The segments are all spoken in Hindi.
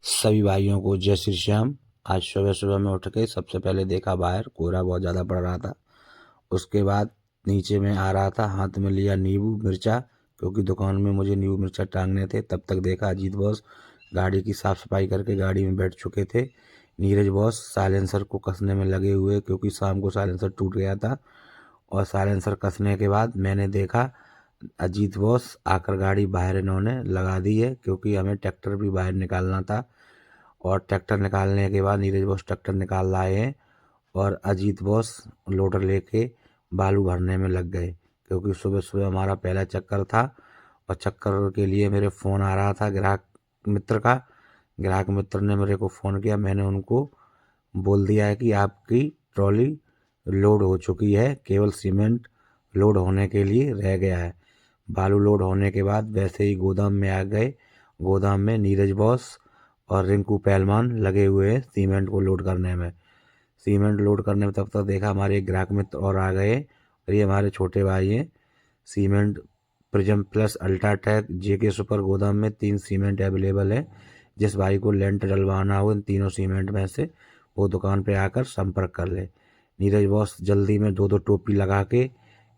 सभी भाइयों को जय श्री श्याम। आज सुबह सुबह मैं उठ के सबसे पहले देखा बाहर कोहरा बहुत ज़्यादा पड़ रहा था। उसके बाद नीचे में आ रहा था, हाथ में लिया नींबू मिर्चा, क्योंकि दुकान में मुझे नींबू मिर्चा टांगने थे। तब तक देखा अजीत बॉस गाड़ी की साफ़ सफाई करके गाड़ी में बैठ चुके थे। नीरज बॉस साइलेंसर को कसने में लगे हुए, क्योंकि शाम को साइलेंसर टूट गया था। और साइलेंसर कसने के बाद मैंने देखा अजीत बॉस आकर गाड़ी बाहर इन्होंने लगा दी है, क्योंकि हमें ट्रैक्टर भी बाहर निकालना था। और ट्रैक्टर निकालने के बाद नीरज बॉस ट्रैक्टर निकाल लाए हैं और अजीत बॉस लोडर लेके बालू भरने में लग गए, क्योंकि सुबह सुबह हमारा पहला चक्कर था। और चक्कर के लिए मेरे फ़ोन आ रहा था ग्राहक मित्र का। ग्राहक मित्र ने मेरे को फ़ोन किया, मैंने उनको बोल दिया है कि आपकी ट्रॉली लोड हो चुकी है, केवल सीमेंट लोड होने के लिए रह गया है। बालू लोड होने के बाद वैसे ही गोदाम में आ गए। गोदाम में नीरज बॉस और रिंकू पहलवान लगे हुए हैं सीमेंट को लोड करने में। सीमेंट लोड करने में तब तक देखा हमारे एक ग्राहक मित्र और आ गए, और ये हमारे छोटे भाई हैं। सीमेंट प्रिज्म प्लस अल्ट्राटेक जेके सुपर गोदाम में 3 सीमेंट अवेलेबल है। जिस भाई को लेंटर डलवाना हो इन तीनों सीमेंट में से, वो दुकान पे आकर संपर्क कर ले। नीरज बॉस जल्दी में 2-2 टोपी लगा के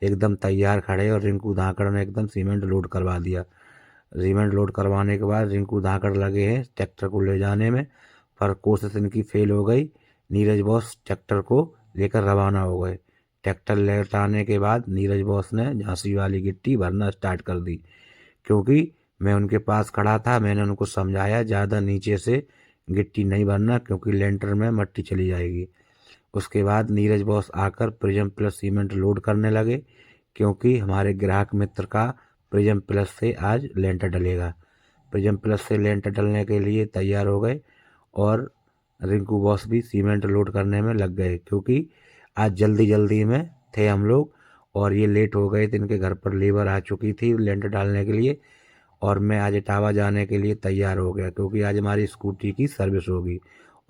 एकदम तैयार खड़े, और रिंकू धाकड़ ने एकदम सीमेंट लोड करवा दिया। सीमेंट लोड करवाने के बाद रिंकू धाकड़ लगे हैं ट्रैक्टर को ले जाने में, पर कोशिश इनकी फेल हो गई। नीरज बॉस ट्रैक्टर को लेकर रवाना हो गए। ट्रैक्टर लेटाने के बाद नीरज बॉस ने झांसी वाली गिट्टी भरना स्टार्ट कर दी, क्योंकि मैं उनके पास खड़ा था। मैंने उनको समझाया ज़्यादा नीचे से गिट्टी नहीं भरना, क्योंकि लेंटर में मिट्टी चली जाएगी। उसके बाद नीरज बॉस आकर प्रिज्म प्लस सीमेंट लोड करने लगे, क्योंकि हमारे ग्राहक मित्र का प्रिज्म प्लस से आज लेंटर डलेगा। प्रिज्म प्लस से लेंटर डलने के लिए तैयार हो गए, और रिंकू बॉस भी सीमेंट लोड करने में लग गए, क्योंकि आज जल्दी जल्दी में थे हम लोग, और ये लेट हो गए थे। इनके घर पर लेबर आ चुकी थी लेंटर डालने के लिए, और मैं आज इटावा जाने के लिए तैयार हो गया, क्योंकि आज हमारी स्कूटी की सर्विस होगी।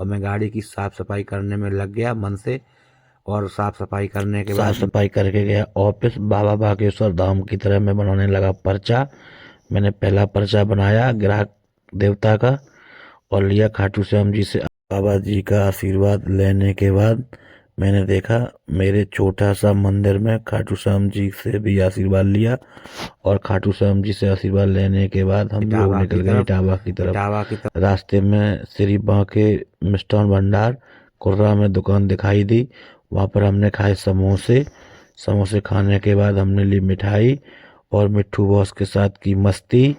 और मैं गाड़ी की साफ़ सफाई करने में लग गया मन से, और साफ़ सफाई करने के बाद साफ़ सफाई करके गया ऑफिस। बाबा बागेश्वर धाम की तरह मैं बनाने लगा पर्चा। मैंने पहला पर्चा बनाया ग्राहक देवता का, और लिया खाटू श्याम जी से बाबा जी का आशीर्वाद लेने के बाद मैंने देखा मेरे छोटा सा मंदिर में खाटू श्याम जी से भी आशीर्वाद लिया। और खाटू श्याम जी से आशीर्वाद लेने के बाद हम लोग निकल गए इटावा की तरफ। रास्ते में श्री बांके मिष्ठान भंडार कुर्रा में दुकान दिखाई दी। वहाँ पर हमने खाए समोसे। समोसे खाने के बाद हमने ली मिठाई, और मिट्ठू बॉस के साथ की मस्ती।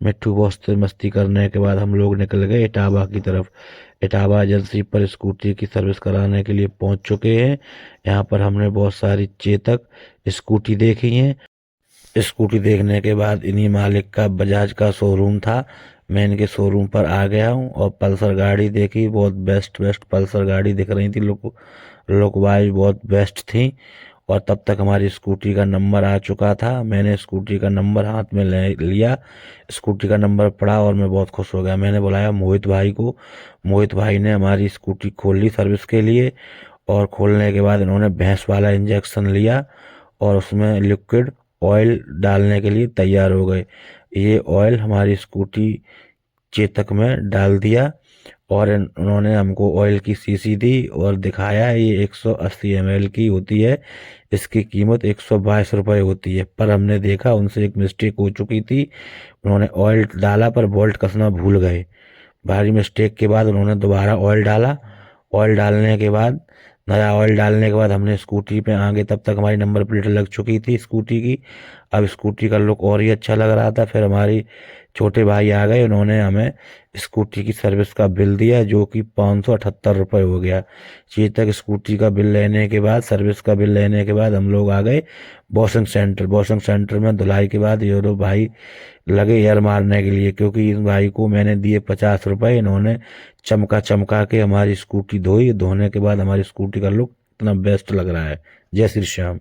मिट्ठू बॉस से मस्ती करने के बाद हम लोग निकल गए इटावा की तरफ। इटावा एजेंसी पर स्कूटी की सर्विस कराने के लिए पहुंच चुके हैं। यहाँ पर हमने बहुत सारी चेतक स्कूटी देखी हैं। स्कूटी देखने के बाद इन्हीं मालिक का बजाज का शोरूम था, मैं इनके शोरूम पर आ गया हूँ। और पल्सर गाड़ी देखी, बहुत बेस्ट बेस्ट पल्सर गाड़ी दिख रही थी, लुक वाइज बहुत बेस्ट थी। और तब तक हमारी स्कूटी का नंबर आ चुका था। मैंने स्कूटी का नंबर हाथ में ले लिया, स्कूटी का नंबर पड़ा, और मैं बहुत खुश हो गया। मैंने बुलाया मोहित भाई को। मोहित भाई ने हमारी स्कूटी खोल ली सर्विस के लिए, और खोलने के बाद इन्होंने भैंस वाला इंजेक्शन लिया, और उसमें लिक्विड ऑयल डालने के लिए तैयार हो गए। ये ऑयल हमारी स्कूटी चेतक में डाल दिया, और उन्होंने हमको ऑयल की शीशी दी और दिखाया ये 180 ml की होती है, इसकी कीमत 122 रुपये होती है। पर हमने देखा उनसे एक मिस्टेक हो चुकी थी, उन्होंने ऑयल डाला पर बोल्ट कसना भूल गए। भारी मिस्टेक के बाद उन्होंने दोबारा ऑयल डाला। ऑयल डालने के बाद नया ऑयल डालने के बाद हमने स्कूटी पे आगे, तब तक हमारी नंबर प्लेट लग चुकी थी स्कूटी की। अब स्कूटी का लुक और ही अच्छा लग रहा था। फिर हमारी छोटे भाई आ गए, उन्होंने हमें स्कूटी की सर्विस का बिल दिया, जो कि 578 रुपये हो गया। चेतक स्कूटी का बिल लेने के बाद, सर्विस का बिल लेने के बाद हम लोग आ गए वॉशिंग सेंटर। वॉशिंग सेंटर में धुलाई के बाद ये दो भाई लगे एयर मारने के लिए, क्योंकि इस भाई को मैंने दिए 50 रुपये। इन्होंने चमका चमका के हमारी स्कूटी धोई। धोने के बाद हमारी स्कूटी का लुक इतना बेस्ट लग रहा है। जय श्री श्याम।